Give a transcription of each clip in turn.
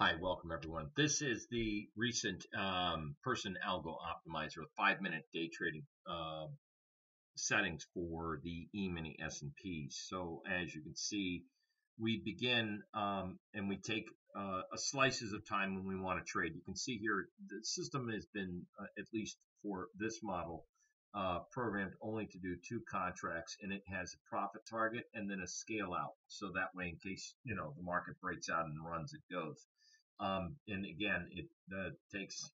Hi, welcome everyone. This is the recent person Algo optimizer, 5-minute day trading settings for the E-mini S&Ps. So as you can see, we begin and we take slices of time when we want to trade. You can see here the system has been, at least for this model, programmed only to do 2 contracts, and it has a profit target and then a scale out. So that way, in case the market breaks out and runs, it goes. And again, it takes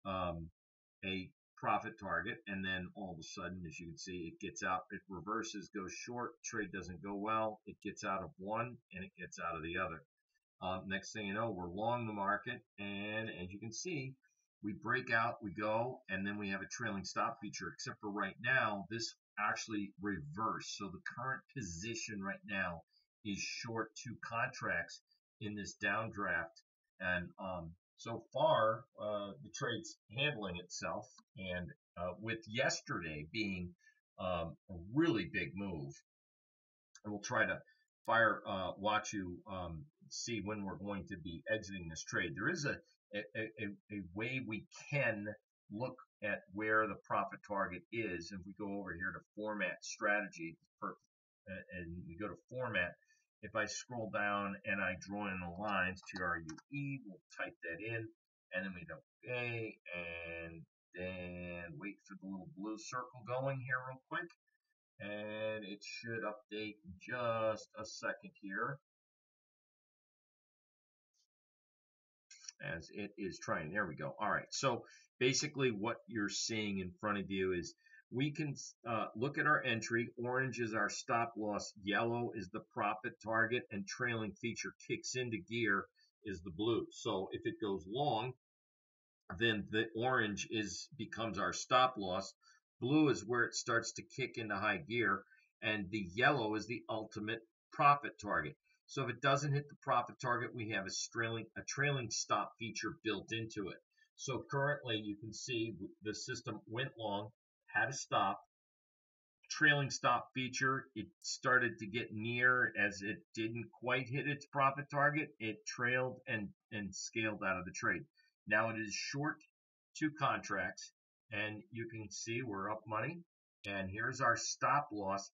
a profit target, and then all of a sudden, as you can see, it gets out, it reverses, goes short, trade doesn't go well, it gets out of one, and it gets out of the other. Next thing you know, we're long the market, and as you can see, we break out, we go, and then we have a trailing stop feature, except for right now, this actually reversed. So the current position right now is short 2 contracts in this downdraft. And so far, the trade's handling itself. And with yesterday being a really big move, and we'll try to watch you see when we're going to be exiting this trade. There is a way we can look at where the profit target is. If we go over here to Format Strategy, and we go to Format, if I scroll down and I draw in the lines, TRUE, we'll type that in, and then we go okay, and then wait for the little blue circle going here real quick, and it should update in just a second here as it is trying. There we go. All right, so basically what you're seeing in front of you is we can look at our entry. Orange is our stop loss, yellow is the profit target, and trailing feature kicks into gear is the blue. So if it goes long, then the orange becomes our stop loss. Blue is where it starts to kick into high gear, and the yellow is the ultimate profit target. So if it doesn't hit the profit target, we have a trailing stop feature built into it. So currently you can see the system went long, had a stop, trailing stop feature. It started to get near, as it didn't quite hit its profit target. It trailed and scaled out of the trade. Now it is short 2 contracts, and you can see we're up money. And here's our stop loss.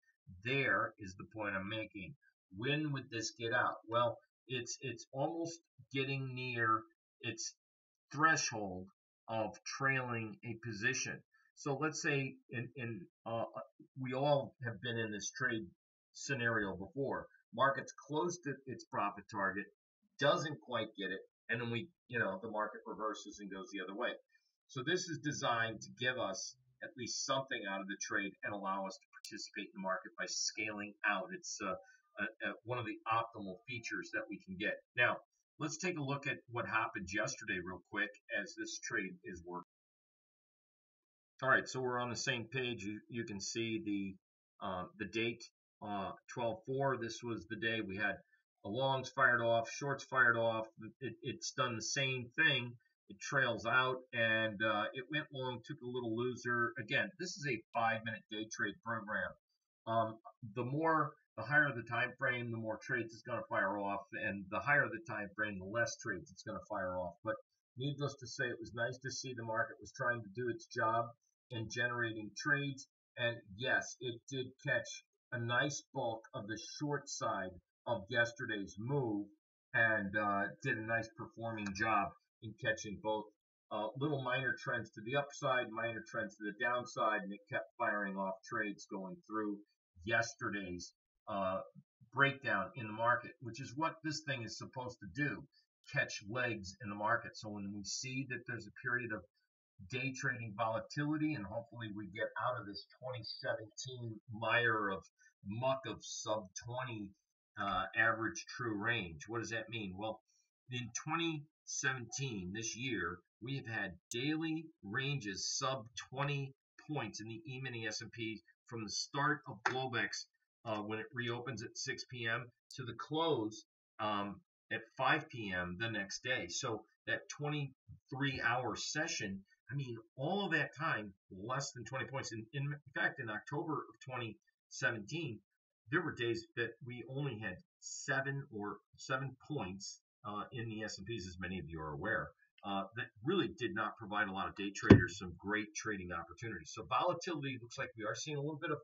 There is the point I'm making. When would this get out? Well, it's almost getting near its threshold of trailing a position. So let's say we all have been in this trade scenario before. Market's close to its profit target, doesn't quite get it, and then the market reverses and goes the other way. So this is designed to give us at least something out of the trade and allow us to participate in the market by scaling out. It's one of the optimal features that we can get. Now, let's take a look at what happened yesterday real quick as this trade is working. All right, so we're on the same page. You can see the date, 12/4. This was the day we had longs fired off, shorts fired off. It's done the same thing. It trails out, and it went long, took a little loser. Again, this is a 5-minute day trade program. The higher the time frame, the more trades it's going to fire off, and the higher the time frame, the less trades it's going to fire off. But needless to say, it was nice to see the market was trying to do its job in generating trades, and yes, it did catch a nice bulk of the short side of yesterday's move, and did a nice performing job in catching both little minor trends to the upside, minor trends to the downside, and it kept firing off trades going through yesterday's breakdown in the market, which is what this thing is supposed to do, catch legs in the market. So when we see that there's a period of day trading volatility, and hopefully we get out of this 2017 mire of muck of sub 20 average true range. What does that mean? Well, in 2017, this year, we have had daily ranges sub 20 points in the E-mini S&P from the start of Globex when it reopens at 6 p.m. to the close at 5 p.m. the next day. So that 23-hour session, I mean, all of that time, less than 20 points. In fact, in October of 2017, there were days that we only had 7 points in the S&Ps, as many of you are aware, that really did not provide a lot of day traders some great trading opportunities. So volatility looks like we are seeing a little bit of,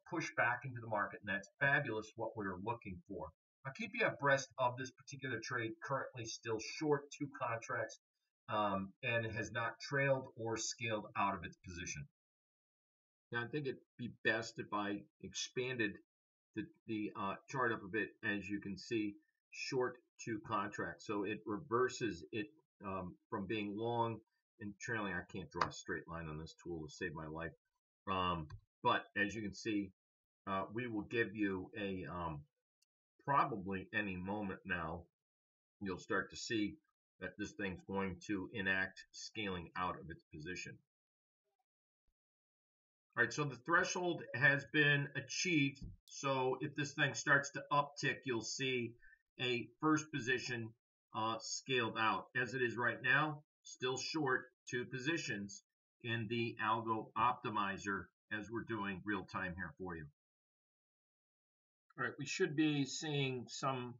push back into the market, and that's fabulous, what we're looking for. I'll keep you abreast of this particular trade, currently still short 2 contracts, and it has not trailed or scaled out of its position. Now, I think it'd be best if I expanded the chart up a bit. As you can see, short 2 contracts. So it reverses it from being long and trailing. I can't draw a straight line on this tool to save my life. But as you can see, we will give you a probably any moment now, you'll start to see that this thing's going to enact scaling out of its position. All right, so the threshold has been achieved. So if this thing starts to uptick, you'll see a first position scaled out. As it is right now, still short 2 positions in the Algo optimizer as we're doing real time here for you. All right, we should be seeing some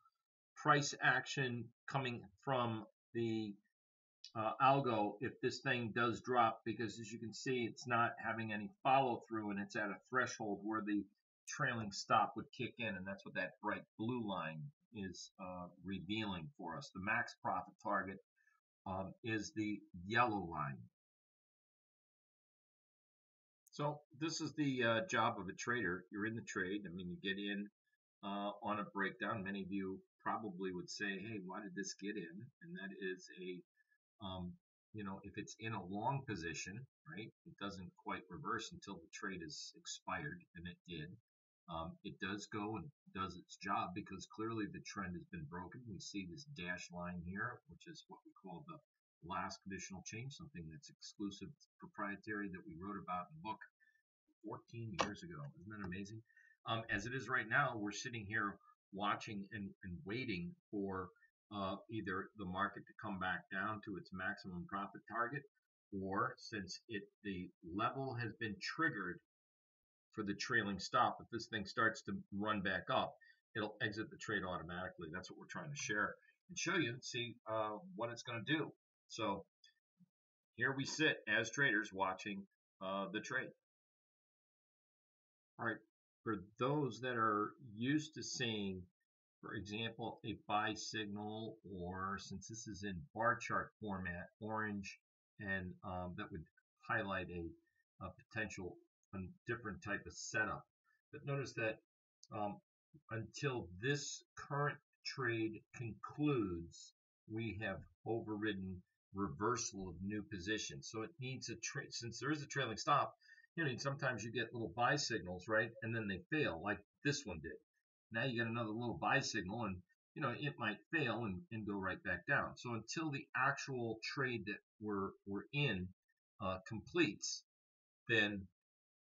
price action coming from the Algo if this thing does drop, because as you can see, it's not having any follow through, and it's at a threshold where the trailing stop would kick in, and that's what that bright blue line is revealing for us. The max profit target is the yellow line. So this is the job of a trader. You're in the trade. I mean, you get in on a breakdown. Many of you probably would say, hey, why did this get in? And that is a if it's in a long position, right, it doesn't quite reverse until the trade is expired, and it did. It does go and does its job because clearly the trend has been broken. We see this dashed line here, which is what we call the last conditional change, something that's exclusive, proprietary, that we wrote about in the book 14 years ago. Isn't that amazing? As it is right now, we're sitting here watching and waiting for either the market to come back down to its maximum profit target, or since the level has been triggered for the trailing stop, if this thing starts to run back up, it'll exit the trade automatically. That's what we're trying to share and show you, see what it's going to do. So here we sit as traders watching the trade. All right, for those that are used to seeing, for example, a buy signal, or since this is in bar chart format, orange, and that would highlight a potential different type of setup. But notice that until this current trade concludes, we have overridden reversal of new positions. So it needs a trade, since there is a trailing stop. Sometimes you get little buy signals, right, and then they fail, like this one did. Now you get another little buy signal, and it might fail and go right back down. So until the actual trade that we're in completes, then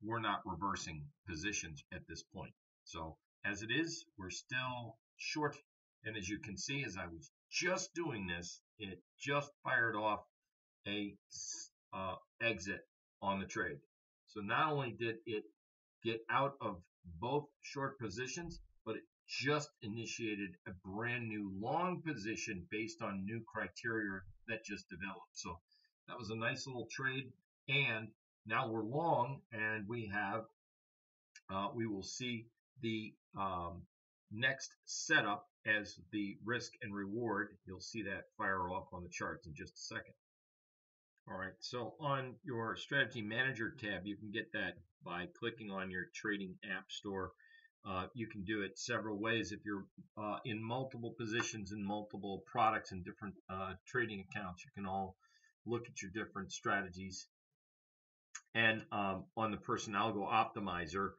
we're not reversing positions at this point. So as it is, we're still short, and as you can see, as I was just doing this, it just fired off a exit on the trade. So not only did it get out of both short positions, but it just initiated a brand new long position based on new criteria that just developed. So that was a nice little trade, and now we're long, and we will see the next setup as the risk and reward. You'll see that fire off on the charts in just a second. All right, so on your strategy manager tab, you can get that by clicking on your trading app store. You can do it several ways. If you're in multiple positions in multiple products and different trading accounts, you can all look at your different strategies. And on the Person Algo optimizer,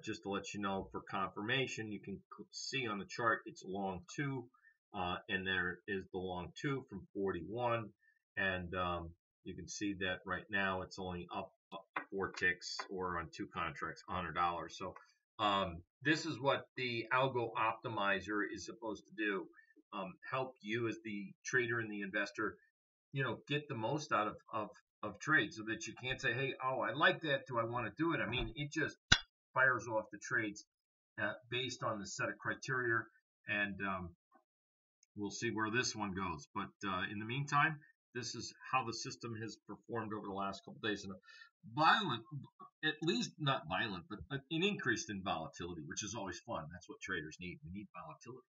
just to let you know for confirmation, you can see on the chart it's long 2, and there is the long 2 from 41, and you can see that right now it's only up 4 ticks, or on 2 contracts, $100. So this is what the Algo optimizer is supposed to do: help you as the trader and the investor, get the most out of trades, so that you can't say, hey, oh, I like that, do I want to do it? I mean, it just fires off the trades based on the set of criteria, and we'll see where this one goes. But in the meantime, this is how the system has performed over the last couple of days. And a violent, at least not violent, but an increase in volatility, which is always fun. That's what traders need. We need volatility.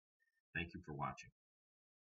Thank you for watching.